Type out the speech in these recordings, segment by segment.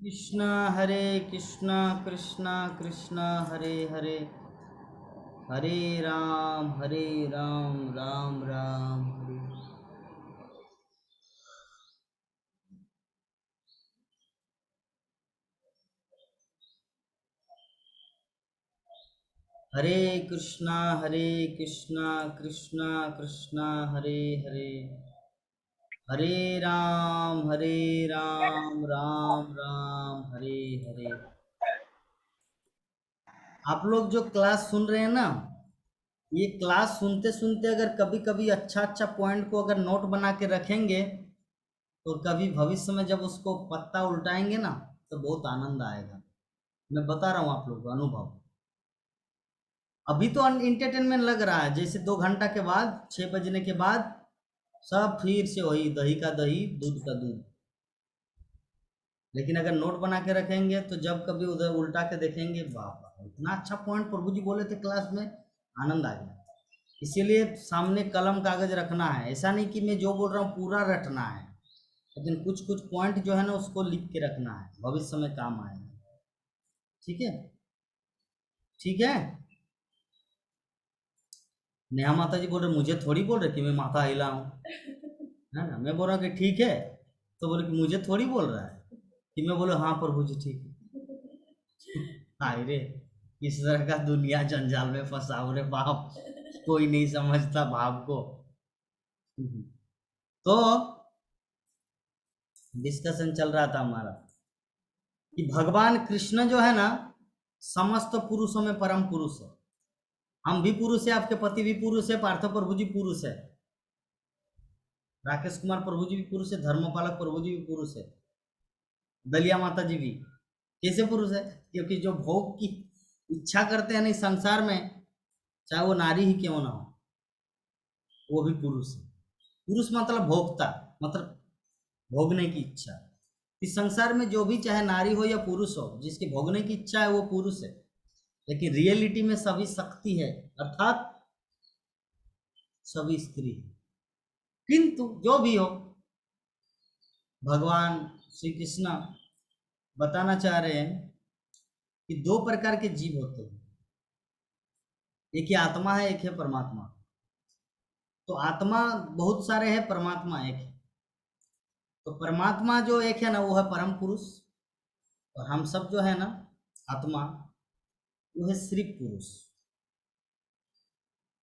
कृष्णा हरे कृष्णा कृष्णा कृष्णा हरे हरे हरे राम राम राम हरे। हरे कृष्णा कृष्णा कृष्णा हरे हरे हरे राम राम राम हरे हरे। आप लोग जो क्लास सुन रहे हैं ना, ये क्लास सुनते सुनते अगर कभी कभी अच्छा अच्छा पॉइंट को अगर नोट बना के रखेंगे तो कभी भविष्य में जब उसको पत्ता उल्टाएंगे ना तो बहुत आनंद आएगा। मैं बता रहा हूँ आप लोगों को अनुभव। अभी तो इंटरटेनमेंट लग रहा है, जैसे 2 घंटा के बाद 6 बजने के बाद सब फिर से वही दही का दही दूध का दूध। लेकिन अगर नोट बना के रखेंगे तो जब कभी उधर उल्टा के देखेंगे, वाह वाह इतना अच्छा पॉइंट प्रभु जी बोले थे क्लास में, आनंद आ गया। इसीलिए सामने कलम कागज रखना है। ऐसा नहीं कि मैं जो बोल रहा हूँ पूरा रटना है, लेकिन कुछ कुछ पॉइंट जो है ना उसको लिख के रखना है, भविष्य में काम आएगा। ठीक है, ठीक है। नेहा माता जी बोल रहे मुझे थोड़ी बोल रहे कि मैं माथा हिलाऊं, है ना। मैं बोल रहा हूँ कि ठीक है, तो बोले कि मुझे थोड़ी बोल रहा है कि मैं बोलो हाँ प्रभु जी ठीक है। हाय रे, इस तरह का दुनिया जंजाल में फंसा हो रे बाप, कोई नहीं समझता भाव को। तो डिस्कशन चल रहा था हमारा कि भगवान कृष्ण जो है ना समस्त पुरुषों में परम पुरुष है। हम भी पुरुष है, आपके पति भी पुरुष है, पार्थ प्रभु जी पुरुष है, राकेश कुमार प्रभु जी भी पुरुष है, धर्मपालक प्रभु जी भी पुरुष है, दलिया माता जी भी। कैसे पुरुष है? क्योंकि जो भोग की इच्छा करते हैं ना इस संसार में, चाहे वो नारी ही क्यों ना हो, वो भी पुरुष है। पुरुष मतलब भोक्ता, मतलब भोगने की इच्छा। इस संसार में जो भी चाहे नारी हो या पुरुष हो, जिसकी भोगने की इच्छा है वो पुरुष है। लेकिन रियलिटी में सभी शक्ति है, अर्थात सभी स्त्री है। किंतु जो भी हो, भगवान श्री कृष्ण बताना चाह रहे हैं कि 2 प्रकार के जीव होते हैं, एक ही आत्मा है, एक है परमात्मा। तो आत्मा बहुत सारे हैं, परमात्मा एक है। तो परमात्मा जो एक है ना वो है परम पुरुष, और हम सब जो है ना आत्मा, वो है सिर्फ पुरुष।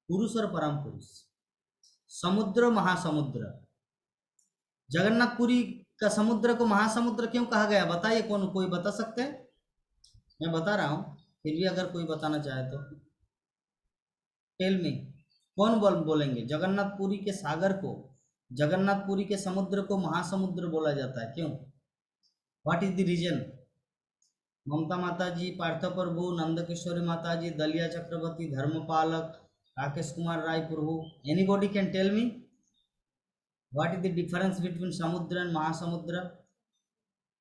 पुरुष और परम पुरुष। समुद्र महासमुद्र, जगन्नाथपुरी का समुद्र को महासमुद्र क्यों कहा गया? बताइए, कौन कोई बता सकते हैं? मैं बता रहा हूँ, फिर भी अगर कोई बताना चाहे तो टेल मी। कौन बोलेंगे जगन्नाथपुरी के सागर को, जगन्नाथपुरी के समुद्र को महासमुद्र बोला जाता है, क्यों? What is the reason? Mamata माता जी, पार्थ प्रभु, नंद किशोरी माता जी, दलिया चक्रवर्ती, धर्मपालक, राकेश कुमार राय प्रभु, anybody can tell me what is the difference between समुद्र एंड महासमुद्र?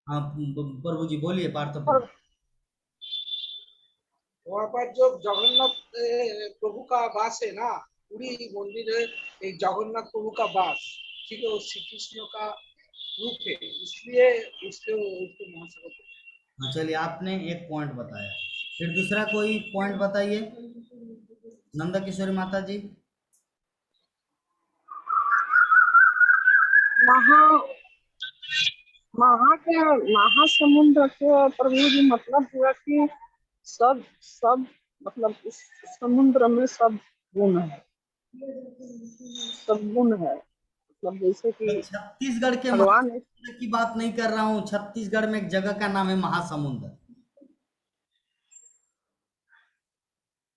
हाँ प्रभु जी बोलिए, पार्थ प्रभु। वहाँ पर जो जगन्नाथ प्रभु का वास है ना, पूरी मंदिर है एक जगन्नाथ प्रभु का वास। ठीक है, वो श्री कृष्ण का रूप है, इसलिए उसके उसको महासमुद्र। हाँ चलिए, आपने एक पॉइंट बताया, फिर दूसरा कोई पॉइंट बताइए, नंदा किशोरी माता जी। महा महा के महासमुद्र के प्रभु जी मतलब हुआ कि सब सब मतलब उस समुद्र में सब गुण है, सब गुण है। मतलब जैसे कि तो छत्तीसगढ़ के भगवान महासमुद्र की बात नहीं कर रहा हूँ, छत्तीसगढ़ में एक जगह का नाम है महासमुंद,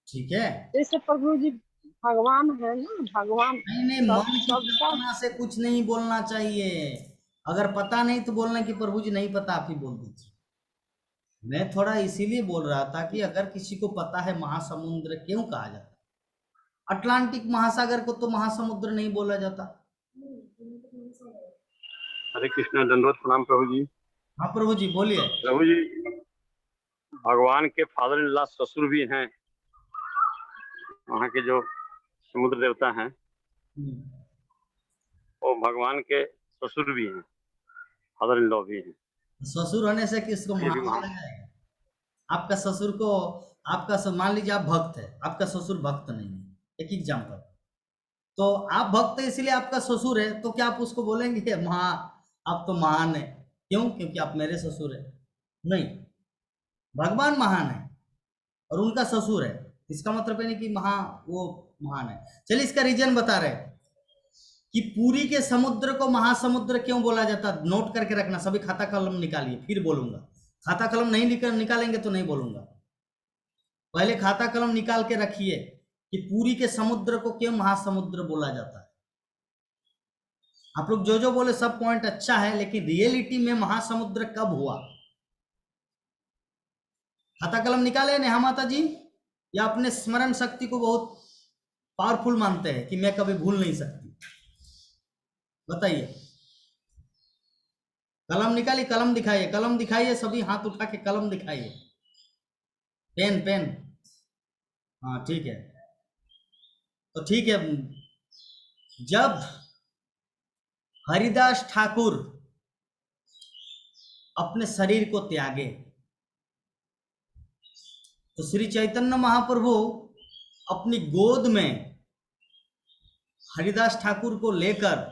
ठीक है। जैसे प्रभु जी भगवान है ना, भगवान नहीं नहीं, सब मन की सबका। कल्पना से कुछ नहीं बोलना चाहिए। अगर पता नहीं तो बोलना कि प्रभु जी नहीं पता, आप ही बोल दीजिए। मैं थोड़ा इसीलिए बोल रहा था कि अगर किसी को पता है महासमुद्र क्यों कहा जाता है, अटलांटिक महासागर को तो महासमुद्र नहीं बोला जाता। हरे कृष्णा, दंडवत प्रणाम प्रभु जी। हाँ प्रभु जी बोलिए। प्रभु जी, भगवान के फादर इन लॉ ससुर भी हैं, वहाँ के जो समुद्र देवता हैं वो भगवान के ससुर भी हैं, फादर इन लॉ भी हैं। ससुर होने से किसको ये भी महान माना जाएगा? आपका ससुर को, मान लीजिए आप भक्त है, आपका ससुर भक्त नहीं है, एक एग्जाम्पल। तो आप भक्त है इसलिए आपका ससुर है, तो क्या आप उसको बोलेंगे आप तो महान है, क्यों? क्योंकि आप मेरे ससुर है? नहीं, भगवान महान है और उनका ससुर है, इसका मतलब है नहीं कि वो महान है। चलिए इसका रीजन बता रहे हैं कि पुरी के समुद्र को महासमुद्र क्यों बोला जाता। नोट करके रखना, सभी खाता कलम निकालिए, फिर बोलूंगा। खाता कलम नहीं निकालेंगे तो नहीं बोलूंगा, पहले खाता कलम निकाल के रखिए कि पुरी के समुद्र को क्यों महासमुद्र बोला जाता है। आप लोग जो बोले सब पॉइंट अच्छा है, लेकिन रियलिटी में महासमुद्र कब हुआ? खाता कलम निकाले नेहा माता जी, या अपने स्मरण शक्ति को बहुत पावरफुल मानते हैं कि मैं कभी भूल नहीं सकती? बताइए। कलम निकालिए, कलम दिखाइए, कलम दिखाइए, सभी हाथ उठा के कलम दिखाइए। पेन, हाँ ठीक है। तो ठीक है, जब हरिदास ठाकुर अपने शरीर को त्यागे तो श्री चैतन्य महाप्रभु अपनी गोद में हरिदास ठाकुर को लेकर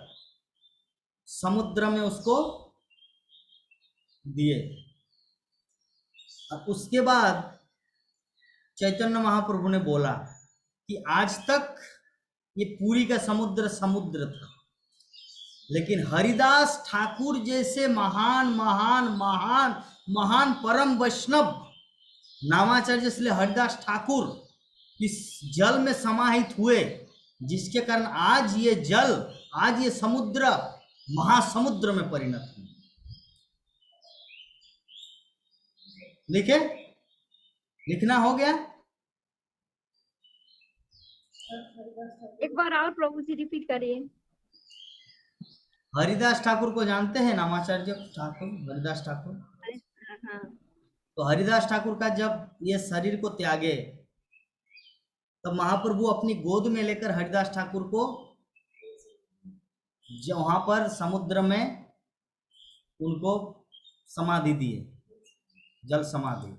समुद्र में उसको दिए। और उसके बाद चैतन्य महाप्रभु ने बोला कि आज तक ये पुरी का समुद्र समुद्र था, लेकिन हरिदास ठाकुर जैसे महान महान महान महान परम वैष्णव नामाचार्य इसलिए हरिदास ठाकुर इस जल में समाहित हुए, जिसके कारण आज ये जल, आज ये समुद्र महासमुद्र में परिणत हुआ। लिखे, लिखना हो गया? एक बार और प्रभु जी रिपीट करिए। हरिदास ठाकुर को जानते हैं? नामाचार्य ठाकुर, हरिदास ठाकुर। हाँ। तो हरिदास ठाकुर का जब ये शरीर को त्यागे तब महाप्रभु अपनी गोद में लेकर हरिदास ठाकुर को वहां पर समुद्र में उनको समाधि दिए, जल समाधि।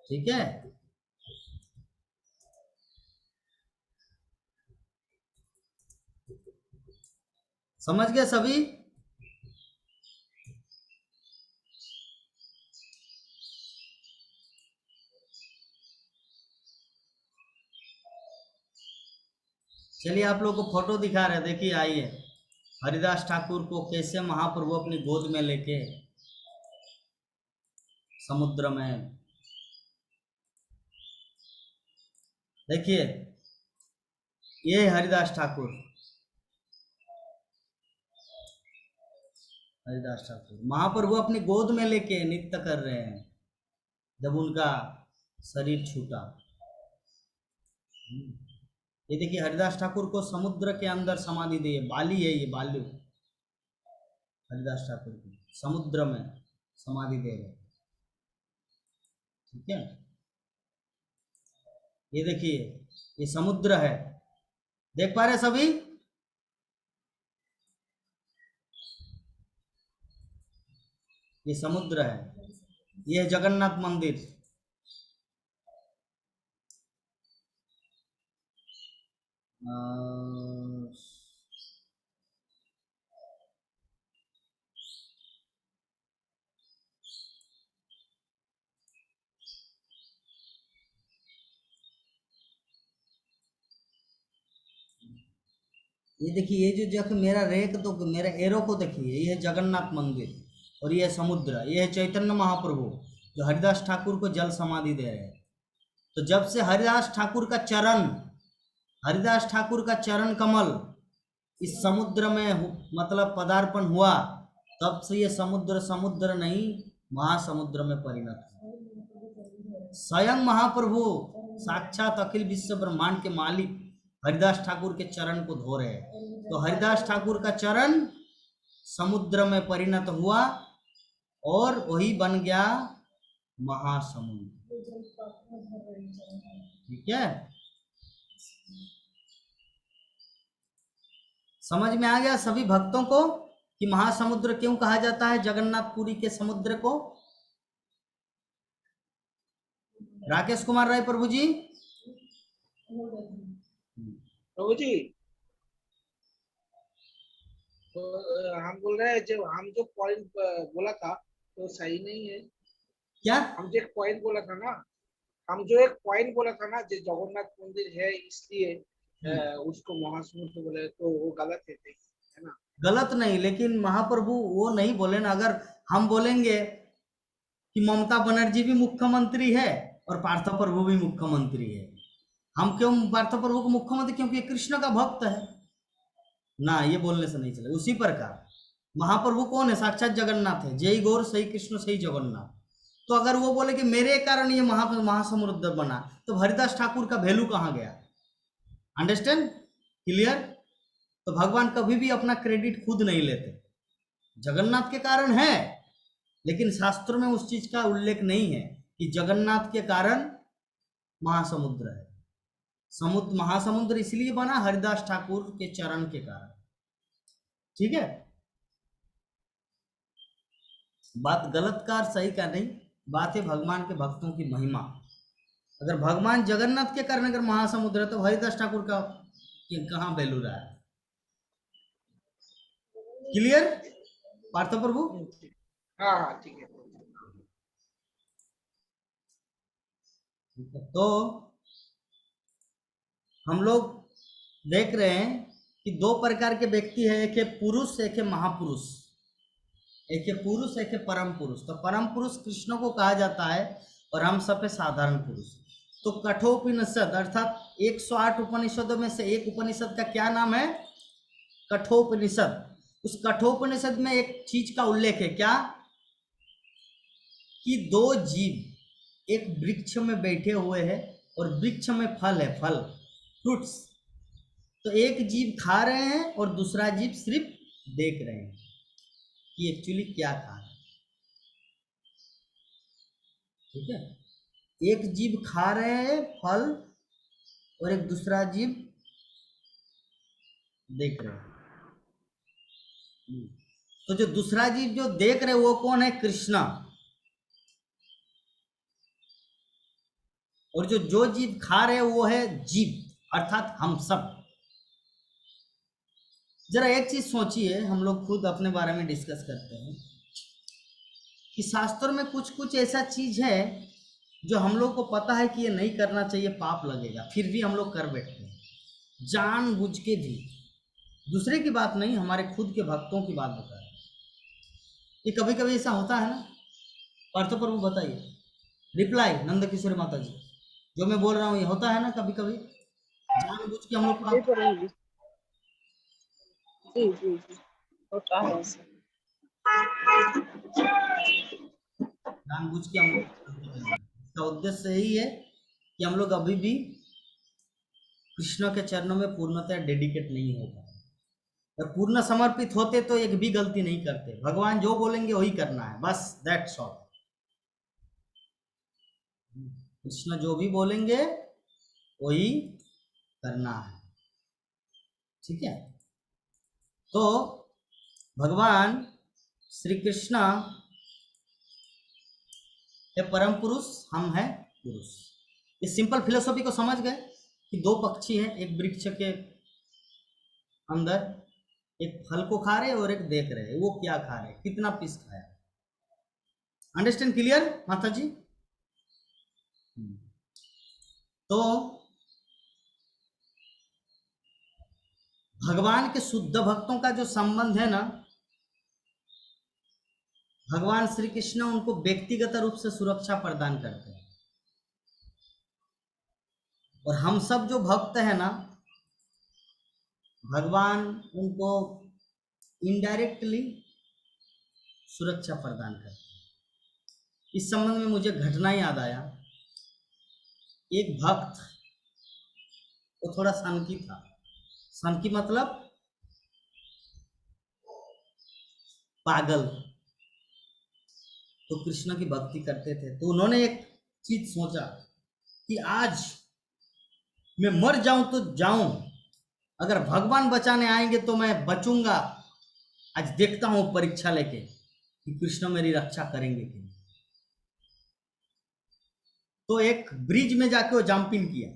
ठीक है, समझ गए सभी? चलिए आप लोगों को फोटो दिखा रहे हैं, देखिए, आइए। हरिदास ठाकुर को कैसे महाप्रभु अपनी गोद में लेके समुद्र में, देखिए ये हरिदास ठाकुर, हरिदास ठाकुर महाप्रभु अपनी गोद में लेके नृत्य कर रहे हैं जब उनका शरीर छूटा। ये देखिए हरिदास ठाकुर को समुद्र के अंदर समाधि दी है, बाली है ये, बालू हरिदास ठाकुर की समुद्र में समाधि दे रहे। ठीक है, ये देखिए ये समुद्र है, देख पा रहे सभी? ये समुद्र है, ये जगन्नाथ मंदिर। ये देखिए, ये जो जगह मेरा रेख, तो मेरा एरो को देखिए, ये है जगन्नाथ मंदिर और ये समुद्र, ये है चैतन्य महाप्रभु जो हरिदास ठाकुर को जल समाधि दे रहे हैं। तो जब से हरिदास ठाकुर का चरण कमल इस समुद्र में मतलब पदार्पण हुआ, तब से ये समुद्र समुद्र नहीं महासमुद्र में परिणत हुआ। स्वयं महाप्रभु साक्षात अखिल विश्व ब्रह्मांड के मालिक हरिदास ठाकुर के चरण को धो रहे हैं। तो हरिदास ठाकुर का चरण समुद्र में परिणत हुआ और वही बन गया महासमुद्र। ठीक है, समझ में आ गया सभी भक्तों को कि महासमुद्र क्यों कहा जाता है जगन्नाथपुरी के समुद्र को? राकेश कुमार राय प्रभु जी। प्रभु जी, तो हम बोल रहे हैं, जो हम जो पॉइंट बोला था तो सही नहीं है। क्या? हम जो एक पॉइंट बोला था ना, हम जो एक पॉइंट बोला था ना, जो जगन्नाथ मंदिर है इसलिए उसको महासमुद्र बोले, तो वो गलत है ना? गलत नहीं, लेकिन महाप्रभु वो नहीं बोले ना। अगर हम बोलेंगे कि ममता बनर्जी भी मुख्यमंत्री है और पार्थ प्रभु भी मुख्यमंत्री है, हम क्यों पार्थ प्रभु को मुख्यमंत्री? क्योंकि ये कृष्ण का भक्त है ना, ये बोलने से नहीं चले। उसी प्रकार महाप्रभु कौन है? साक्षात जगन्नाथ है। जय गौर सही कृष्ण सही जगन्नाथ। तो अगर वो बोले कि मेरे कारण ये महासमुद्र बना, तो हरिदास ठाकुर का वैल्यू कहाँ गया? अंडरस्टैंड? क्लियर? तो भगवान कभी भी अपना क्रेडिट खुद नहीं लेते। जगन्नाथ के कारण है, लेकिन शास्त्रों में उस चीज का उल्लेख नहीं है कि जगन्नाथ के कारण महासमुद्र है। समुद्र महासमुद्र इसलिए बना हरिदास ठाकुर के चरण के कारण। ठीक है, बात गलत का सही का नहीं, बात है भगवान के भक्तों की महिमा। अगर भगवान जगन्नाथ के कारण अगर महासमुद्र है, तो हरिदास ठाकुर का कहाँ वैल्यू रहा है? क्लियर पार्थ प्रभु? हाँ हाँ ठीक है। तो हम लोग देख रहे हैं कि दो प्रकार के व्यक्ति है, एक है पुरुष, एक है महापुरुष। एक है पुरुष, एक है परम पुरुष। तो परम पुरुष कृष्ण को कहा जाता है और हम सब है साधारण पुरुष। तो कठोपनिषद अर्थात 108 उपनिषदों में से एक उपनिषद का क्या नाम है? कठोपनिषद। उस कठोपनिषद में एक चीज का उल्लेख है, क्या? कि दो जीव एक वृक्ष में बैठे हुए हैं और वृक्ष में फल है, फल फ्रूट्स। तो एक जीव खा रहे हैं और दूसरा जीव सिर्फ देख रहे हैं कि एक्चुअली क्या खा रहे हैं। ठीक है, एक जीव खा रहे हैं फल और एक दूसरा जीव देख रहे हैं। तो जो दूसरा जीव जो देख रहे हैं वो कौन है? कृष्णा। और जो जीव खा रहे हैं वो है जीव अर्थात हम सब। जरा एक चीज सोचिए, हम लोग खुद अपने बारे में डिस्कस करते हैं कि शास्त्रों में कुछ कुछ ऐसा चीज है जो हम लोग को पता है कि ये नहीं करना चाहिए, पाप लगेगा, फिर भी हम लोग कर बैठते हैं जानबूझ के भी। दूसरे की बात नहीं, हमारे खुद के भक्तों की बात बता रहे हैं। ये कभी कभी ऐसा होता है ना? पार्थ प्रभु बताइए, रिप्लाई नंद किशोरी माता जी, जो मैं बोल रहा हूँ ये होता है ना कभी कभी जानबूझ के हम लोग जी पाप? प्रभु जी, जी जी जी, होता है ऐसा। जानबूझ के हम लोग इसका उद्देश्य यही है कि हम लोग अभी भी कृष्ण के चरणों में पूर्णतः डेडिकेट नहीं हो पाए। और पूर्ण समर्पित होते तो एक भी गलती नहीं करते। भगवान जो बोलेंगे वही करना है, बस दैट्स ऑल। कृष्ण जो भी बोलेंगे वही करना है। ठीक है, तो भगवान श्री कृष्ण है परम पुरुष, हम हैं पुरुष। इस सिंपल फिलोसॉफी को समझ गए कि दो पक्षी हैं एक वृक्ष के अंदर, एक फल को खा रहे और एक देख रहे हैं वो क्या खा रहे, कितना पीस खाया। अंडरस्टैंड? क्लियर माता जी? तो भगवान के शुद्ध भक्तों का जो संबंध है ना, भगवान श्री कृष्ण उनको व्यक्तिगत रूप से सुरक्षा प्रदान करते हैं। और हम सब जो भक्त हैं ना, भगवान उनको इनडायरेक्टली सुरक्षा प्रदान करते हैं। इस संबंध में मुझे घटना याद आया। एक भक्त वो थोड़ा सनकी था। सनकी मतलब पागल। तो कृष्ण की भक्ति करते थे, तो उन्होंने एक चीज सोचा कि आज मैं मर जाऊं तो जाऊं, अगर भगवान बचाने आएंगे तो मैं बचूंगा। आज देखता हूं परीक्षा लेके कि कृष्ण मेरी रक्षा करेंगे कि नहीं। तो एक ब्रिज में जाके वो जंपिंग किया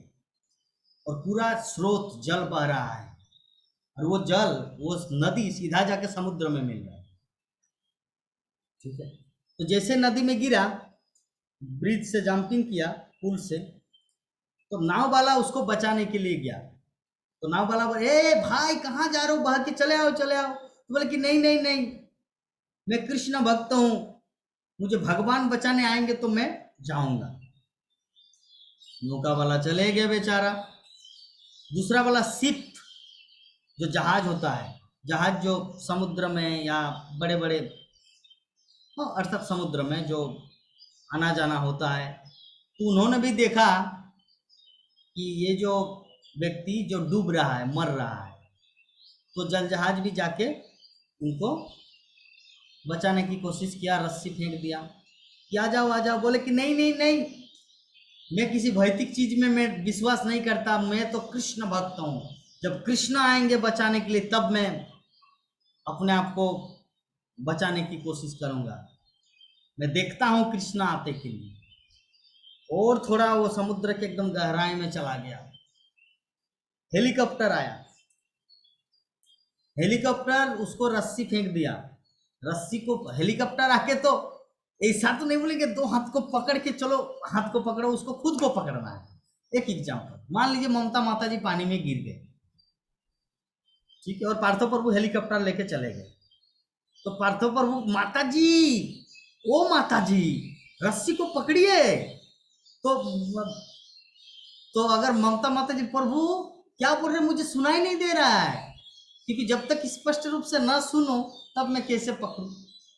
और पूरा स्रोत जल बह रहा है, और वो जल, वो नदी सीधा जाके समुद्र में मिल रहा है। ठीक है, तो जैसे नदी में गिरा, ब्रिज से जंपिंग किया, पुल से, तो नाव वाला उसको बचाने के लिए गया। तो नाव वाला बोले, ए भाई कहाँ जा रहे हो, बह के चले आओ चले आओ। तो बोले कि नहीं नहीं नहीं, मैं कृष्ण भक्त हूं, मुझे भगवान बचाने आएंगे तो मैं जाऊंगा। नौका वाला चले गए बेचारा। दूसरा वाला शिप, जो जहाज होता है, जहाज जो समुद्र में या बड़े बड़े, अर्थात समुद्र में जो आना जाना होता है, तो उन्होंने भी देखा कि ये जो व्यक्ति जो डूब रहा है, मर रहा है, तो जल जहाज भी जाके उनको बचाने की कोशिश किया, रस्सी फेंक दिया कि आ जाओ। बोले कि नहीं नहीं नहीं, मैं किसी भौतिक चीज में मैं विश्वास नहीं करता, मैं तो कृष्ण भक्त हूँ। जब कृष्ण आएंगे बचाने के लिए तब मैं अपने आप को बचाने की कोशिश करूंगा, मैं देखता हूँ कृष्ण आते के लिए। और थोड़ा वो समुद्र के एकदम गहराई में चला गया। हेलीकॉप्टर आया, हेलीकॉप्टर उसको रस्सी फेंक दिया। रस्सी को हेलीकॉप्टर आके तो ऐसा तो नहीं बोलेंगे दो हाथ को पकड़ के चलो, हाथ को पकड़ो, उसको खुद को पकड़ना है। एक एग्जाम्पल, मान लीजिए ममता माता जी पानी में गिर गए, ठीक है, और पार्थो प्रभु हेलीकॉप्टर लेके चले गए। तो पार्थो प्रभु, माता जी, ओ माता जी, रस्सी को पकड़िए। तो अगर ममता माता जी, प्रभु क्या बोल रहे, मुझे सुनाई नहीं दे रहा है, क्योंकि जब तक स्पष्ट रूप से ना सुनो तब मैं कैसे पकड़ूं।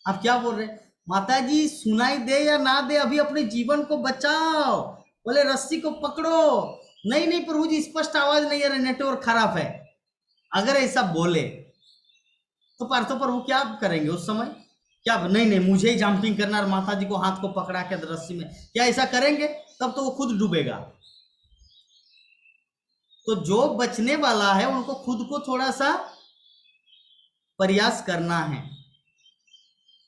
आप क्या बोल रहे, माता जी सुनाई दे या ना दे, अभी अपने जीवन को बचाओ। बोले रस्सी को पकड़ो। नहीं नहीं प्रभु जी, स्पष्ट आवाज नहीं आ रही, नेटवर्क खराब है। अगर ऐसा बोले तो पार्थो प्रभु क्या करेंगे उस समय? क्या नहीं नहीं मुझे ही जंपिंग करना और माता जी को हाथ को पकड़ा के रस्सी में, क्या ऐसा करेंगे? तब तो वो खुद डूबेगा। तो जो बचने वाला है उनको खुद को थोड़ा सा प्रयास करना है।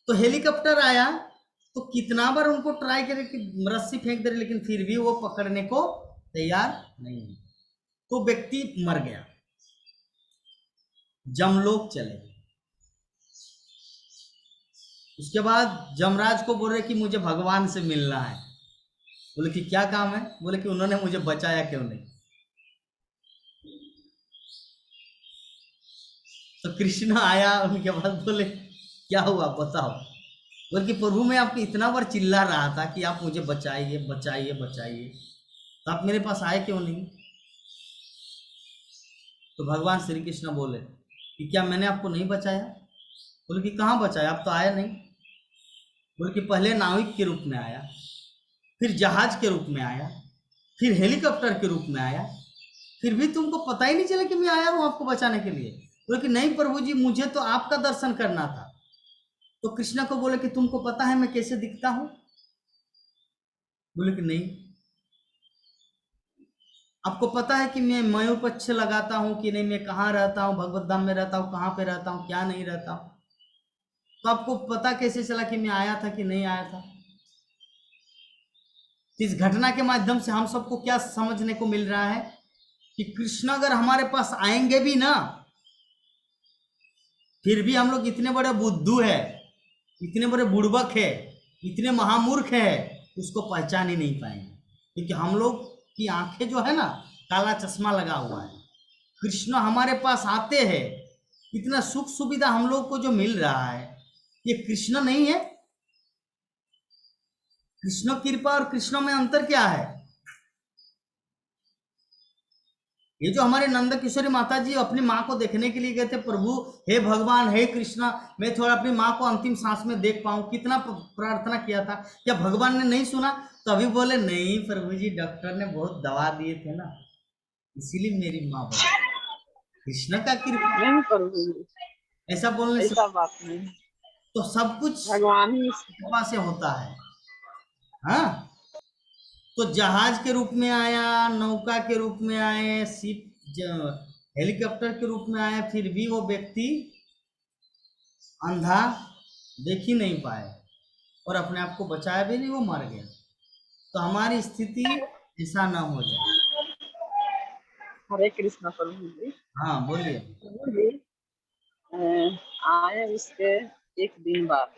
तो हेलीकॉप्टर आया तो कितना बार उनको ट्राई करे कि रस्सी फेंक दे, लेकिन फिर भी वो पकड़ने को तैयार नहीं है। तो व्यक्ति मर गया, जमलोक चले गए। उसके बाद जमराज को बोल रहे कि मुझे भगवान से मिलना है। बोले कि क्या काम है? बोले कि उन्होंने मुझे बचाया क्यों नहीं। तो कृष्ण आया उनके पास, बोले क्या हुआ बताओ। बोले कि प्रभु मैं आपको इतना बार चिल्ला रहा था कि आप मुझे बचाइए बचाइए बचाइए, तो आप मेरे पास आए क्यों नहीं? तो भगवान श्री कृष्ण बोले कि क्या मैंने आपको नहीं बचाया? बोले कि कहाँ बचाया, आप तो आए नहीं। बोले कि पहले नाविक के रूप में आया, फिर जहाज के रूप में आया, फिर हेलीकॉप्टर के रूप में आया, फिर भी तुमको पता ही नहीं चला कि मैं आया हूं आपको बचाने के लिए। बोले कि नहीं प्रभु जी, मुझे तो आपका दर्शन करना था। तो कृष्ण को बोले कि तुमको पता है मैं कैसे दिखता हूं? बोले कि नहीं। आपको पता है कि मैं मयूर पक्ष लगाता हूं कि नहीं, मैं कहाँ रहता हूं, भगवत धाम में रहता हूं, कहाँ पे रहता हूं, क्या नहीं रहता हूं? तो आपको पता कैसे चला कि मैं आया था कि नहीं आया था? इस घटना के माध्यम से हम सबको क्या समझने को मिल रहा है कि कृष्ण अगर हमारे पास आएंगे भी ना, फिर भी हम लोग इतने बड़े बुद्धू है, इतने बड़े बुड़बक है, इतने महामूर्ख है, उसको पहचान ही नहीं पाएंगे। क्योंकि हम लोग की आंखें जो है ना, काला चश्मा लगा हुआ है। कृष्ण हमारे पास आते हैं, इतना सुख सुविधा हम लोग को जो मिल रहा है, ये कृष्ण नहीं है। कृष्ण कृपा और कृष्ण में अंतर क्या है? ये जो हमारे नंद किशोरी माता जी अपनी माँ को देखने के लिए गए थे, प्रभु हे भगवान हे कृष्णा, मैं थोड़ा अपनी माँ को अंतिम सांस में देख पाऊं, कितना प्रार्थना किया था, क्या भगवान ने नहीं सुना? तभी बोले नहीं प्रभु जी, डॉक्टर ने बहुत दवा दिए थे ना, इसीलिए मेरी माँ बची। कृष्ण का कृपा, नहीं प्रभु जी, ऐसा बोलने से ऐसा बात नहीं, तो सब कुछ भगवान ही कृपा से होता है। हाँ, तो जहाज के रूप में आया, नौका के रूप में आए, शिप, हेलीकॉप्टर के रूप में आए, फिर भी वो व्यक्ति अंधा देख ही नहीं पाए और अपने आप को बचाया भी नहीं, वो मर गया। तो हमारी स्थिति ऐसा ना हो जाए। हरे कृष्णा प्रभु जी। हाँ बोलिए। प्रभु जी आए उसके एक दिन बाद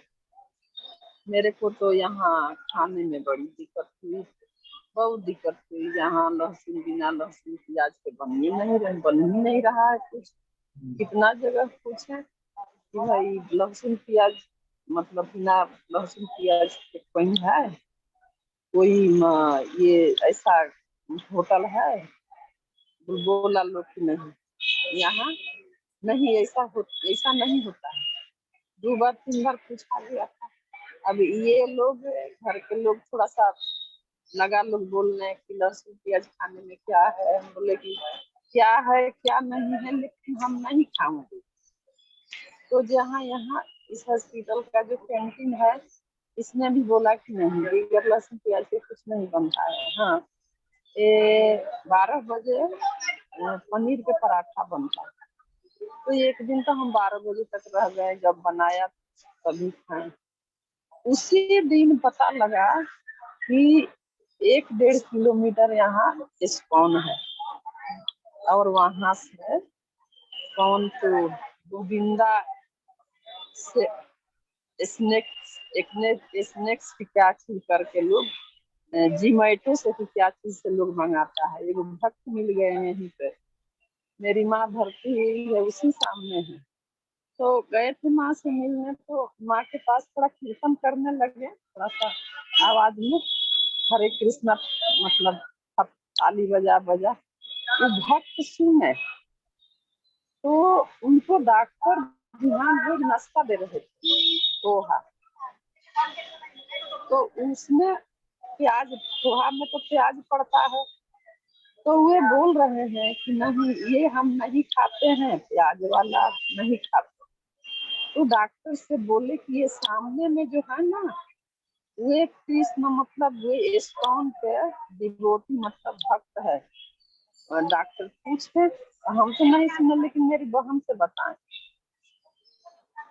मेरे को तो यहाँ खाने में बड़ी दिक्कत हुई, बहुत दिक्कत हुई। यहाँ लहसुन बिना लहसुन प्याज के बन ही नहीं रहा है कुछ। कितना जगह पूछे कि भाई लहसुन प्याज मतलब बिना लहसुन प्याज के कहीं है कोई ये ऐसा होटल है? बोला लोग कि नहीं, यहाँ नहीं, ऐसा नहीं होता है। 2 बार 3 बार पूछा गया था। अब ये लोग घर के लोग थोड़ा सा लगा लोग बोलने कि लहसुन प्याज खाने में क्या है। हम बोले कि क्या है क्या नहीं है, लेकिन हम नहीं खाएंगे। तो जहाँ यहाँ इस हॉस्पिटल का जो कैंटीन है, इसने भी बोला कि नहीं, बगैर लहसुन प्याज के कुछ नहीं बनता है। हाँ, 12 बजे पनीर के पराठा बनता है। तो एक दिन तो हम 12 बजे तक रह गए, जब बनाया तभी खाए। उसी दिन पता लगा कि 1-1.5 किलोमीटर यहाँ इस्कॉन है, और वहां से कौन तो गोविंदा से स्नैक्स की क्या चीज करके लोग जोमेटो से क्या चीज से लोग मंगाता है। एगो भक्त मिल गए यहीं पे, मेरी माँ भर्ती हुई है उसी सामने है। तो गए थे माँ से मिलने, तो माँ के पास थोड़ा कीर्तन करने लगे, थोड़ा सा आवाज में हरे कृष्णा मतलब ताली बजा बजा। वो भक्त सुने तो उनको डॉक्टर ध्यान रोज नाश्ता दे रहे थे पोहा। तो उसमें प्याज, पोहा में तो प्याज पड़ता है। तो वे बोल रहे हैं कि नहीं, ये हम नहीं खाते हैं, प्याज वाला नहीं खाते। तो डॉक्टर से बोले कि ये सामने में जो है ना, वे कृष्ण मतलब वे इस्कॉन के डिवोटी मतलब भक्त है। और डॉक्टर पूछे, हम तो नहीं सुने, लेकिन मेरी बहन से बताएं।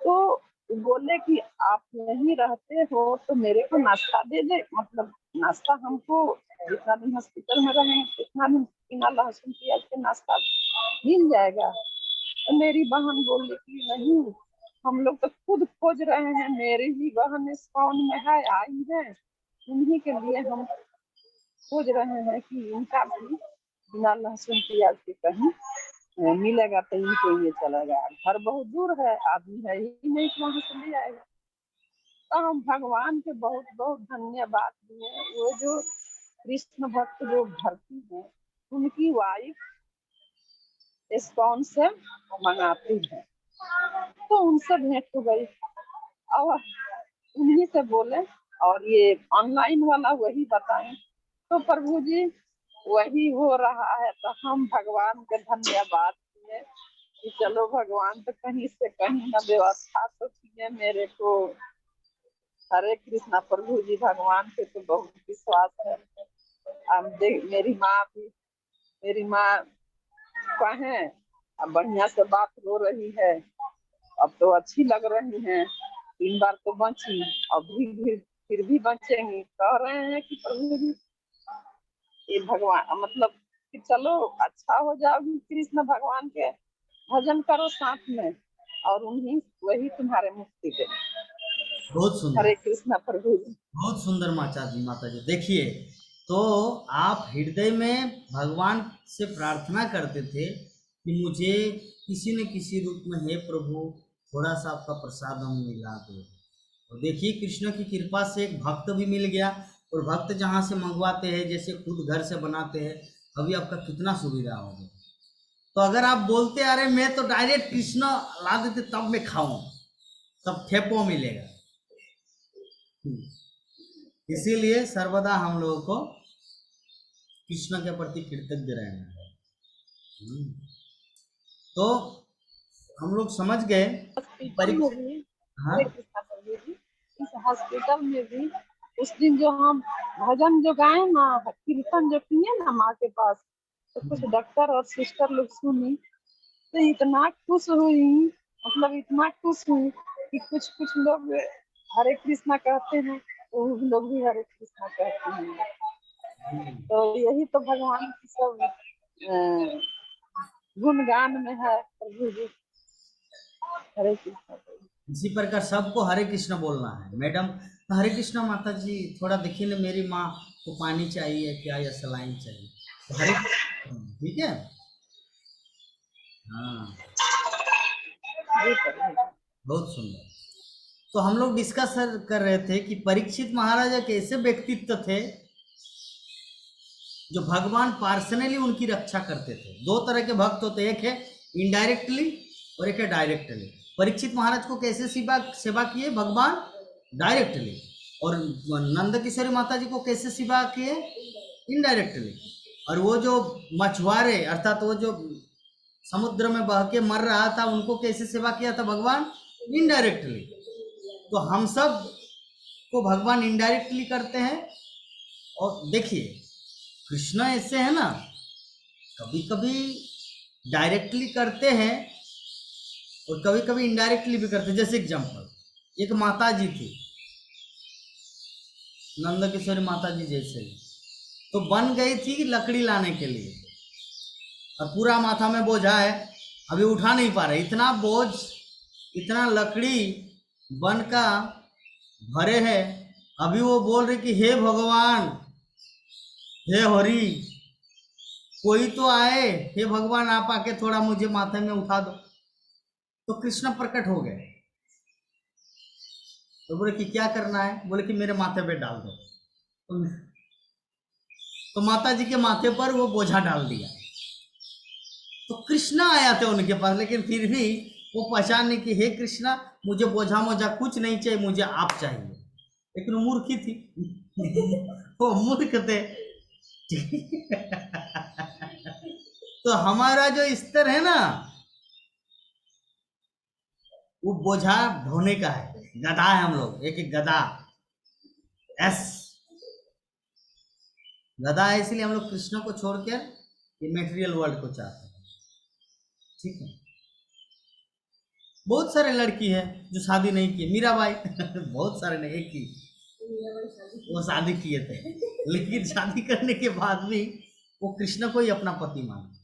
तो बोले कि आप यहीं रहते हो तो मेरे को नाश्ता दे दे, मतलब नाश्ता हमको जितना दिन हॉस्पिटल में रहेंगे उतना दिन बिना लहसुन प्याज के नाश्ता मिल जाएगा। तो मेरी बहन बोली कि नहीं, हम लोग तो खुद खोज रहे हैं, मेरी ही बहन इस्कॉन में है, आई है, उन्हीं के लिए हम खोज रहे हैं कि इनका भी बिना लहसुन प्याज के कहीं मिलेगा तो इनको ये चलेगा। घर बहुत दूर है, आदमी है ही नहीं कि वहां से ले आएगा। तो हम भगवान के बहुत बहुत धन्यवाद दिए। वो जो कृष्ण भक्त जो भर्ती है, उनकी वाइफ इस्कॉन से मंगाती है, तो उनसे भेंट हो गई और उन्हीं से बोले, और ये ऑनलाइन वाला वही बताएं। तो प्रभु जी वही हो रहा है। तो हम भगवान के धन्यवाद दिए कि चलो भगवान तो कहीं से कहीं ना व्यवस्था तो किए मेरे को। हरे कृष्णा प्रभु जी, भगवान पे तो बहुत विश्वास है। अब देख मेरी माँ कहे अब बढ़िया से बात हो रही है, अब तो अच्छी लग रही हैं। 3 बार तो बची, अब भी फिर भी बचेंगी। कह रहे हैं कि प्रभु जी ये भगवान मतलब कि चलो अच्छा हो जाओगी, कृष्ण भगवान के भजन करो साथ में, और उन्हीं वही तुम्हारे मुक्ति दे। बहुत सुंदर, हरे कृष्णा प्रभु जी। बहुत सुंदर माता जी। देखिए, तो आप हृदय में भगवान से प्रार्थना करते थे कि मुझे किसी न किसी रूप में, हे प्रभु, थोड़ा सा आपका प्रसाद हम मिला दो। और देखिए, कृष्ण की कृपा से एक भक्त भी मिल गया, और भक्त जहाँ से मंगवाते हैं, जैसे खुद घर से बनाते हैं, अभी आपका कितना सुविधा हो गया। तो अगर आप बोलते अरे मैं तो डायरेक्ट कृष्ण ला देते तब मैं खाऊं, तब ठेपो मिलेगा। इसीलिए सर्वदा हम लोगों को कृष्ण के प्रति कृतज्ञ रहना है। तो हम लोग समझ गए हॉस्पिटल में भी, हाँ हरे कृष्णा प्रभु जी, इस हॉस्पिटल में भी उस दिन जो हम भजन जो गाए ना, कीर्तन जो किए ना माँ के पास, तो कुछ डॉक्टर और सिस्टर लोग सुनी। तो इतना खुश हुई, मतलब इतना खुश हुई कि कुछ कुछ लोग हरे कृष्णा कहते हैं तो वो लोग भी हरे कृष्णा कहते हैं। तो यही तो भगवान की सब गुणगान में है प्रभु जी। हरे कृष्णा प्रभु। इसी प्रकार सबको हरे कृष्ण बोलना है। मैडम हरे कृष्ण माता जी, थोड़ा देखिए ना, मेरी माँ को पानी चाहिए क्या या सलाइन चाहिए, तो हरे ठीक है। हाँ, जी प्रभु। बहुत सुंदर। तो हम लोग डिस्कस कर रहे थे कि परीक्षित महाराज एक ऐसे व्यक्तित्व थे जो भगवान पर्सनली उनकी रक्षा करते थे। दो तरह के भक्त होते, एक है इनडायरेक्टली और एक है डायरेक्टली। परीक्षित महाराज को कैसे सेवा किए भगवान? डायरेक्टली। और नंद किशोरी माता जी को कैसे सेवा किए? इनडायरेक्टली। और वो जो मछुआरे अर्थात वो जो समुद्र में बह के मर रहा था, उनको कैसे सेवा किया था भगवान? इनडायरेक्टली। तो हम सब को भगवान इनडायरेक्टली करते हैं। और देखिए कृष्ण ऐसे है ना, कभी कभी डायरेक्टली करते हैं और कभी कभी इनडायरेक्टली भी करते हैं। जैसे एग्जांपल, एक माता जी थी नंद किशोरी माता जी जैसे, तो बन गई थी लकड़ी लाने के लिए, और पूरा माथा में बोझा है, अभी उठा नहीं पा रहे, इतना बोझ, इतना लकड़ी बन का भरे है। अभी वो बोल रही कि हे भगवान, हे हरि, कोई तो आए, हे भगवान आप आके थोड़ा मुझे माथे में उठा दो। तो कृष्ण प्रकट हो गए। तो बोले कि क्या करना है? बोले कि मेरे माथे पे डाल दो। तो माता जी के माथे पर वो बोझा डाल दिया। तो कृष्णा आया था उनके पास, लेकिन फिर भी वो पहचानने की, हे कृष्णा मुझे बोझा मोझा कुछ नहीं चाहिए, मुझे आप चाहिए। लेकिन वो मूर्खी थी वो मूर्ख थे तो हमारा जो स्तर है ना, वो बोझा ढोने का है। गधा है हम लोग, एक एक गधा, एस गधा है। इसलिए हम लोग कृष्ण को छोड़कर ये मेटेरियल वर्ल्ड को चाहते हैं। ठीक है। बहुत सारे लड़की है जो शादी नहीं की, मीराबाई बहुत सारे नहीं, एक की वो शादी किए थे, लेकिन शादी करने के बाद भी वो कृष्ण को ही अपना पति माना।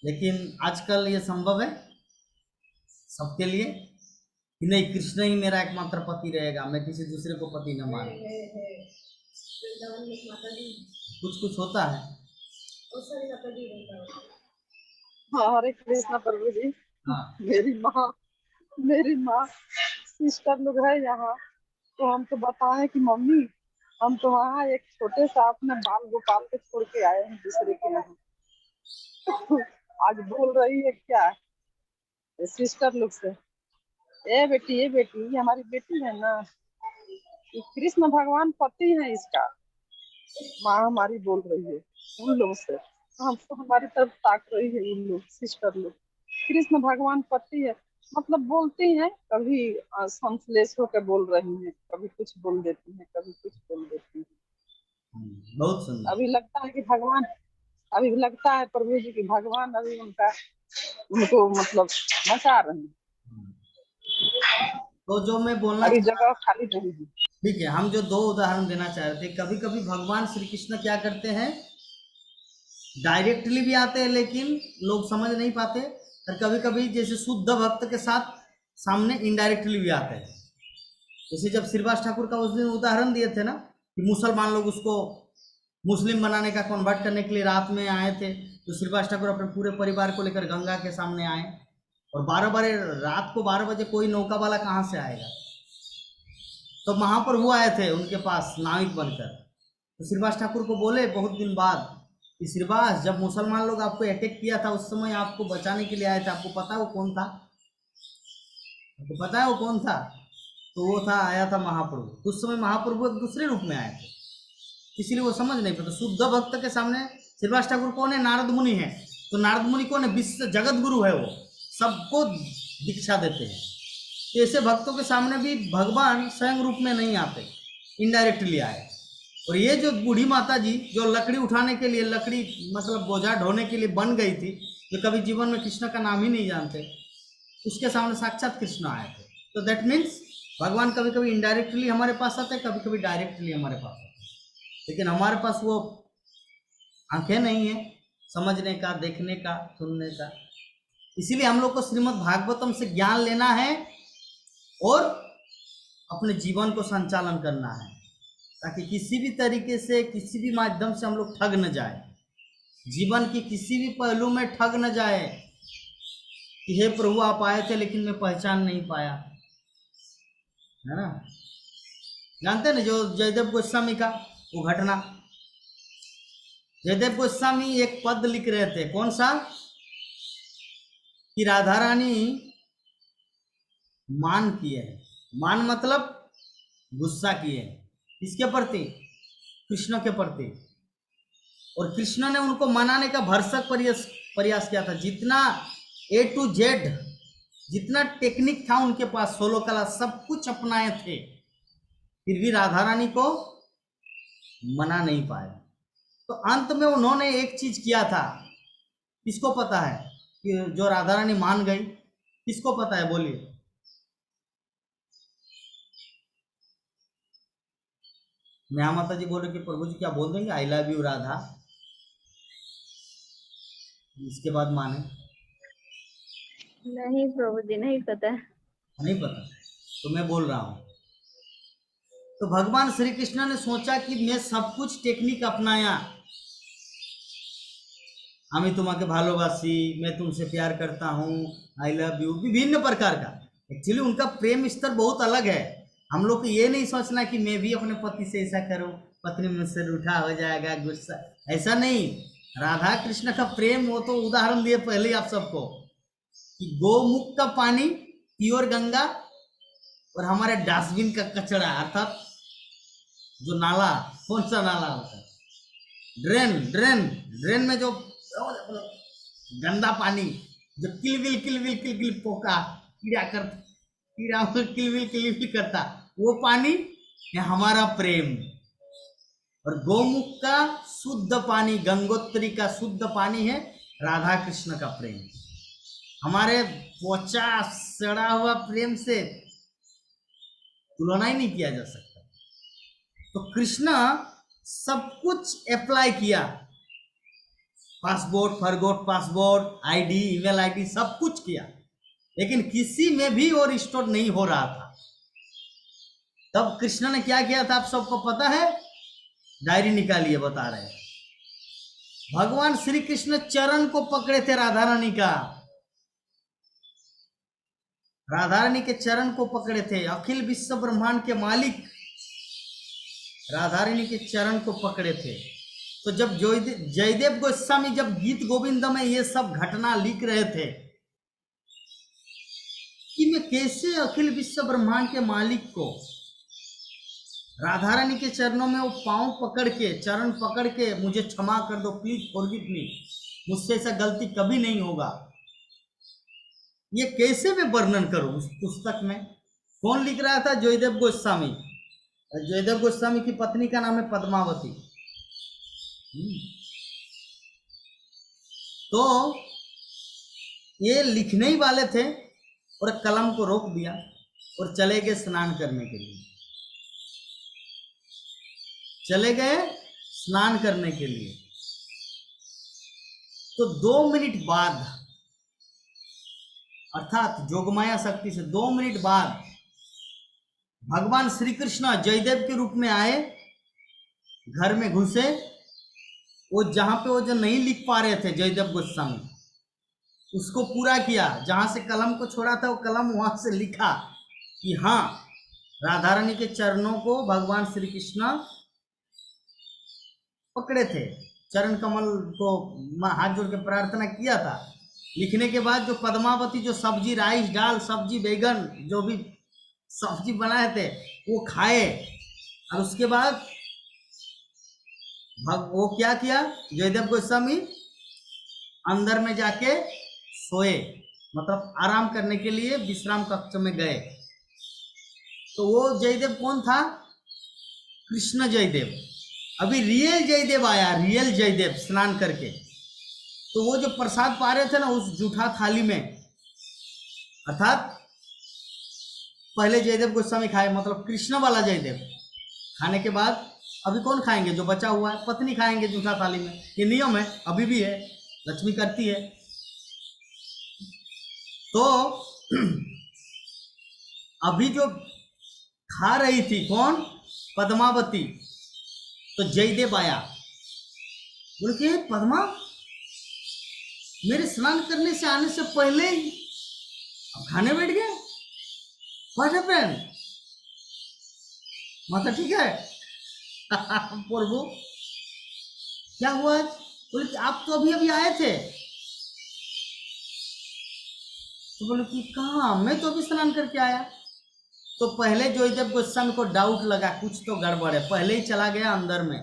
लेकिन आजकल ये संभव है सबके लिए कि नहीं, कृष्ण ही मेरा एकमात्र पति रहेगा, मैं किसी दूसरे को पति न मानूं। कुछ कुछ होता है। हाँ, हरे कृष्णा प्रभु जी। हाँ, मेरी माँ सिस्टर लोग है यहाँ, तो हम तो बताएं कि मम्मी हम तो वहाँ एक छोटे सा अपने बाल गोपाल को छोड़ के आए हैं दूसरे के यहाँ। आज बोल रही है क्या सिस्टर लोग से, ए बेटी ये हमारी बेटी है ना, ये कृष्ण भगवान पति है इसका। माँ हमारी बोल रही है उन लोग से, हम तो हमारी तरफ ताक रही है उन लोग सिस्टर लोग। कृष्ण भगवान पति है, मतलब बोलती हैं, कभी संश्लेष होकर बोल रही हैं, कभी कुछ बोल देती हैं, कभी कुछ बोल देती हैं। बहुत सुंदर। अभी लगता है कि भगवान, अभी लगता है प्रभु जी की भगवान अभी उनको मतलब मचा रहे हैं। तो जो मैं बोलना अभी जगह खाली नहीं है। ठीक है, हम जो दो उदाहरण देना चाह रहे थे, कभी कभी भगवान श्री कृष्ण क्या करते हैं, डायरेक्टली भी आते हैं लेकिन लोग समझ नहीं पाते, और कभी कभी जैसे शुद्ध भक्त के साथ सामने इनडायरेक्टली भी आते हैं। जैसे जब श्रीवास ठाकुर का उस दिन उदाहरण दिए थे ना, कि मुसलमान लोग उसको मुस्लिम बनाने का कन्वर्ट करने के लिए रात में आए थे, तो श्रीवास ठाकुर अपने पूरे परिवार को लेकर गंगा के सामने आए, और 12 बजे कोई नौका वाला कहाँ से आएगा? तो महाप्रभु आए थे उनके पास नाविक बनकर। तो श्रीवास ठाकुर को बोले बहुत दिन बाद कि श्रीवास, जब मुसलमान लोग आपको अटैक किया था उस समय आपको बचाने के लिए आए थे, आपको पता है वो कौन था? आपको पता है वो कौन था? तो वो था, आया था महाप्रभु। उस समय महाप्रभु एक दूसरे रूप में आए थे, इसलिए वो समझ नहीं पाते। शुद्ध भक्त के सामने श्रीवास ठाकुर कौन है? नारद मुनि है। तो नारद मुनि कौन है? विश्व जगत गुरु है, वो सबको दीक्षा देते हैं। ऐसे भक्तों के सामने भी भगवान स्वयं रूप में नहीं आते, इनडायरेक्टली आए। और ये जो बूढ़ी माता जी जो लकड़ी उठाने के लिए, लकड़ी मतलब बोझा ढोने के लिए बन गई थी, जो कभी जीवन में कृष्ण का नाम ही नहीं जानते, उसके सामने साक्षात कृष्ण आए थे। तो दैट मीन्स भगवान कभी कभी इनडायरेक्टली हमारे पास आते हैं, कभी कभी डायरेक्टली हमारे पास आते हैं, लेकिन हमारे पास वो आंखें नहीं है समझने का, देखने का, सुनने का। इसीलिए हम लोग को श्रीमद् भागवतम से ज्ञान लेना है और अपने जीवन को संचालन करना है, ताकि किसी भी तरीके से, किसी भी माध्यम से हम लोग ठग न जाए, जीवन की किसी भी पहलू में ठग न जाए कि हे प्रभु आप आए थे लेकिन मैं पहचान नहीं पाया, है ना। जानते हैं ना जो जयदेव गोस्वामी का वो घटना, जयदेव गोस्वामी एक पद लिख रहे थे, कौन सा, कि राधा रानी मान किए है, मान मतलब गुस्सा किए है, किसके प्रति, कृष्ण के प्रति, और कृष्ण ने उनको मनाने का भरसक प्रयास किया था। जितना A to Z जितना टेक्निक था उनके पास, 16 कला सब कुछ अपनाए थे, फिर भी राधा रानी को मना नहीं पाए। तो अंत में उन्होंने एक चीज किया था, किसको पता है कि जो राधा रानी मान गई, किसको पता है, बोलिए। नेहा माता जी बोल रहे कि प्रभु जी क्या बोल देंगे आई लव यू राधा, इसके बाद माने, नहीं प्रभु जी नहीं पता। नहीं पता, तो मैं बोल रहा हूं। तो भगवान श्री कृष्ण ने सोचा कि मैं सब कुछ टेक्निक अपनाया, हमें तुम्हारे भालोबासी, मैं तुमसे प्यार करता हूँ, आई लव यू, विभिन्न प्रकार का। एक्चुअली उनका प्रेम स्तर बहुत अलग है। हम लोग को ये नहीं सोचना कि मैं भी अपने पति से ऐसा करूं, पत्नी मुझसे रूठा हो जाएगा, गुस्सा, ऐसा नहीं। राधा कृष्ण का प्रेम, वो तो उदाहरण दिए पहले ही आप सबको कि गोमुख का पानी प्योर गंगा और हमारे डस्टबिन का कचरा, अर्थात जो नाला, कौन सा नाला होता है, ड्रेन में जो गंदा पानी जो किलबिल पोका कीड़ा किलबिल करता, वो पानी है हमारा प्रेम। और गोमुख का शुद्ध पानी, गंगोत्री का शुद्ध पानी है राधा कृष्ण का प्रेम। हमारे पोचा सड़ा हुआ प्रेम से तुलना ही नहीं किया जा सकता। तो कृष्ण सब कुछ अप्लाई किया, passport, forgot passport, ID, email ID, सब कुछ किया, लेकिन किसी में भी और रिस्टोर नहीं हो रहा था। तब कृष्ण ने क्या किया था आप सबको पता है, डायरी निकालिए, बता रहे हैं। भगवान श्री कृष्ण चरण को पकड़े थे राधा रानी का, राधा रानी के चरण को पकड़े थे। अखिल विश्व ब्रह्मांड के मालिक राधा रानी के चरण को पकड़े थे। तो जब जयदेव गोस्वामी जब गीत गोविंद में ये सब घटना लिख रहे थे कि मैं कैसे अखिल विश्व ब्रह्मांड के मालिक को, राधा रानी के चरणों में वो पांव पकड़ के, चरण पकड़ के, मुझे क्षमा कर दो, प्लीज फॉरगिव मी, मुझसे ऐसा गलती कभी नहीं होगा, ये कैसे मैं वर्णन करूं। उस पुस्तक में कौन लिख रहा था, जयदेव गोस्वामी। जयदेव गोस्वामी की पत्नी का नाम है पद्मावती। तो ये लिखने ही वाले थे और कलम को रोक दिया और चले गए स्नान करने के लिए, चले गए स्नान करने के लिए। तो 2 मिनट बाद, अर्थात जोगमाया शक्ति से 2 मिनट बाद भगवान श्री कृष्ण जयदेव के रूप में आए, घर में घुसे। वो जहां पे वो जो नहीं लिख पा रहे थे जयदेव गोस्वामी, उसको पूरा किया। जहां से कलम को छोड़ा था वो कलम वहां से लिखा कि हाँ, राधा रानी के चरणों को भगवान श्री कृष्ण पकड़े थे, चरण कमल को हाथ जोड़ के प्रार्थना किया था। लिखने के बाद जो पद्मावती जो सब्जी, राइस, दाल, सब्जी, बैगन, जो भी सब्जी बनाए थे वो खाए। और उसके बाद वो क्या किया, जयदेव गोस्वामी अंदर में जाके सोए, मतलब आराम करने के लिए विश्राम कक्ष में गए। तो वो जयदेव कौन था, कृष्ण जयदेव। अभी रियल जयदेव आया, रियल जयदेव स्नान करके, तो वो जो प्रसाद पा रहे थे ना उस जूठा थाली में, अर्थात पहले जयदेव गोस्वामी खाए, मतलब कृष्ण वाला जयदेव, खाने के बाद अभी कौन खाएंगे, जो बचा हुआ है पत्नी खाएंगे जूठा थाली में, ये नियम है, अभी भी है, लक्ष्मी करती है। तो अभी जो खा रही थी कौन, पद्मावती, तो जयदेव आया, बोले कि पद्मा मेरे स्नान करने से आने से पहले ही अब खाने बैठ गए, व्हाट हैपेंड, माता ठीक है प्रभु क्या हुआ आज? बोले कि आप तो अभी अभी आए थे। तो बोले कि कहाँ, मैं तो अभी स्नान करके आया। तो पहले जयदेव गोस्वामी को डाउट लगा कुछ तो गड़बड़ है, पहले ही चला गया अंदर में,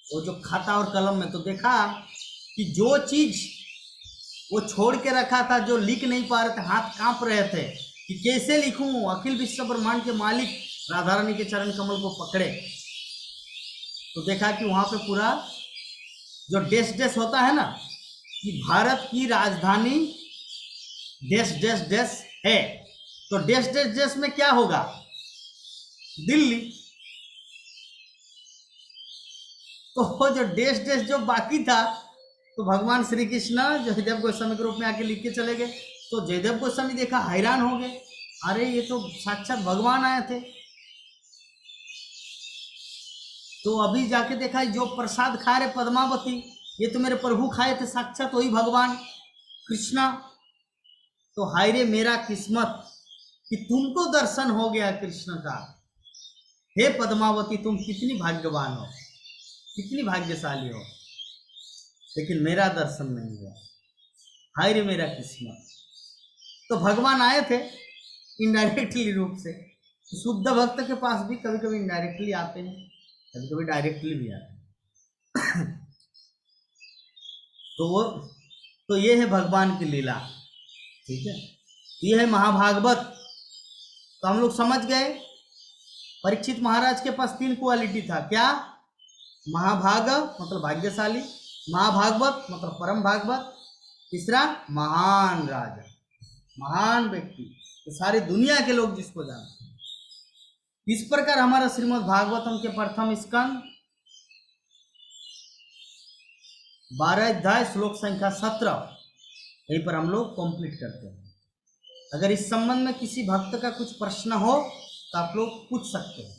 वो जो खाता और कलम में, तो देखा कि जो चीज वो छोड़ के रखा था, जो लिख नहीं पा रहे थे, हाथ कांप रहे थे कि कैसे लिखूं, अखिल विश्व ब्रह्मांड के मालिक राधा रानी के चरण कमल को पकड़े, तो देखा कि वहां पे पूरा जो देश देश होता है ना, कि भारत की राजधानी देश देश देश है, तो देश देश देश में क्या होगा, दिल्ली। तो वो जो देश देश जो बाकी था, तो भगवान श्री कृष्ण जयदेव गोस्वामी के रूप में आके लिख के चले गए। तो जयदेव गोस्वामी देखा, हैरान हो गए, अरे ये तो साक्षात भगवान आए थे। तो अभी जाके देखा जो प्रसाद खा रहे पद्मावती, ये तो मेरे प्रभु खाए थे, साक्षात वही भगवान कृष्णा। तो हाय रे मेरा किस्मत कि तुमको दर्शन हो गया कृष्ण का, हे पद्मावती तुम कितनी भाग्यवान हो, कितनी भाग्यशाली हो, लेकिन मेरा दर्शन नहीं हुआ, हाय रे मेरा किस्मत। तो भगवान आए थे इनडायरेक्टली रूप से, शुद्ध भक्त के पास भी कभी कभी इनडायरेक्टली आते हैं, कभी कभी डायरेक्टली भी आते हैं तो ये है भगवान की लीला, ठीक है, ये है महाभागवत। तो हम लोग समझ गए, परीक्षित महाराज के पास 3 क्वालिटी था, क्या, महाभाग मतलब भाग्यशाली, महाभागवत मतलब परम भागवत, तीसरा महान राजा, महान व्यक्ति, तो सारी दुनिया के लोग जिसको जानते हैं। इस प्रकार हमारा श्रीमद् भागवतम के प्रथम स्कंद 12 अध्याय श्लोक संख्या 17 यहीं पर हम लोग कंप्लीट करते हैं। अगर इस संबंध में किसी भक्त का कुछ प्रश्न हो तो आप लोग पूछ सकते हैं।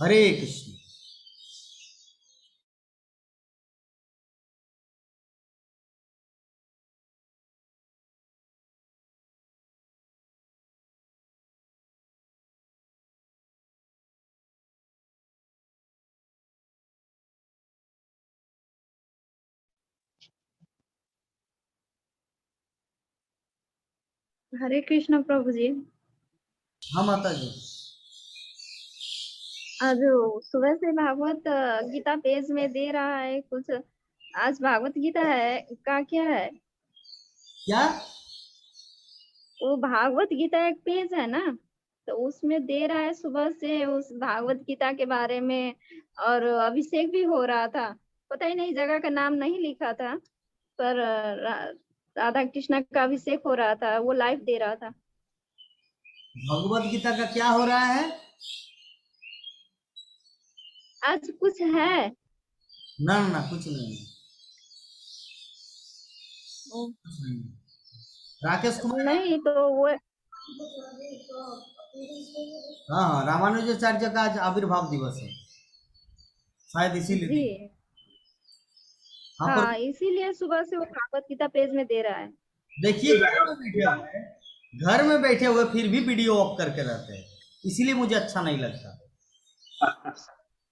हरे कृष्ण। हरे कृष्ण प्रभु जी। हाँ माता जी। आज सुबह से भागवत गीता पेज में दे रहा है कुछ, आज भागवत गीता है का क्या है? क्या? वो भागवत गीता एक पेज है ना, तो उसमें दे रहा है सुबह से उस भागवत गीता के बारे में, और अभिषेक भी हो रहा था, पता ही नहीं जगह का नाम नहीं लिखा था, पर राधा कृष्ण का अभिषेक हो रहा था, वो लाइव दे रहा था। भगवत गीता का क्या हो रहा है? आज कुछ है? ना ना ना, कुछ नहीं है। राकेश कुमार नहीं तो वो हाँ, रामानुजाचार्य का आज आविर्भाव दिवस है, शायद इसीलिए जी हाँ। पर हाँ, इसीलिए सुबह से वो भागवत गीता पेज में दे रहा है। देखिए घर में बैठे हुए फिर भी वीडियो ऑफ करके रहते हैं, इसीलिए मुझे अच्छा नहीं लगता।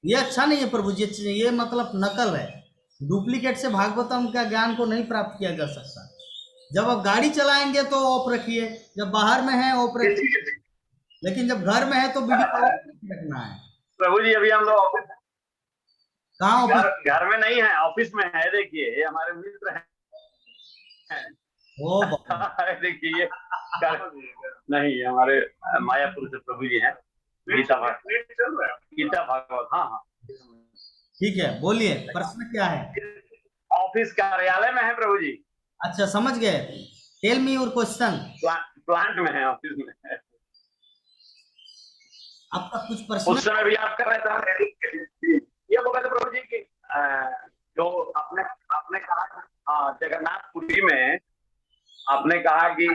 ये अच्छा नहीं है प्रभु जी, ये मतलब नकल है, डुप्लीकेट से भागवतम का ज्ञान को नहीं प्राप्त किया जा सकता। जब आप गाड़ी चलाएंगे तो ऑफ रखिए, जब बाहर में है ऑफ रखिए, लेकिन जब घर में है तो वीडियो रखना है। प्रभु जी अभी हम लोग ऑफिस, कहाँ ऑफिस? घर में नहीं है, ऑफिस में है। देखिए ये हमारे मित्र हैं। ओ देखिए ये नहीं, हमारे मायापुर से प्रभु जी हैं। गीता भागवत, हाँ हाँ, ठीक है, बोलिए प्रश्न क्या है। ऑफिस कार्यालय में है प्रभु जी। अच्छा समझ गए। Tell me your question. Plant में है, ऑफिस में है। आपका कुछ उस प्रश्न। समय भी आप कर रहे थे। ये बोला था प्रभु जी की जो आपने आपने कहा जगन्नाथपुरी में आपने कहा कि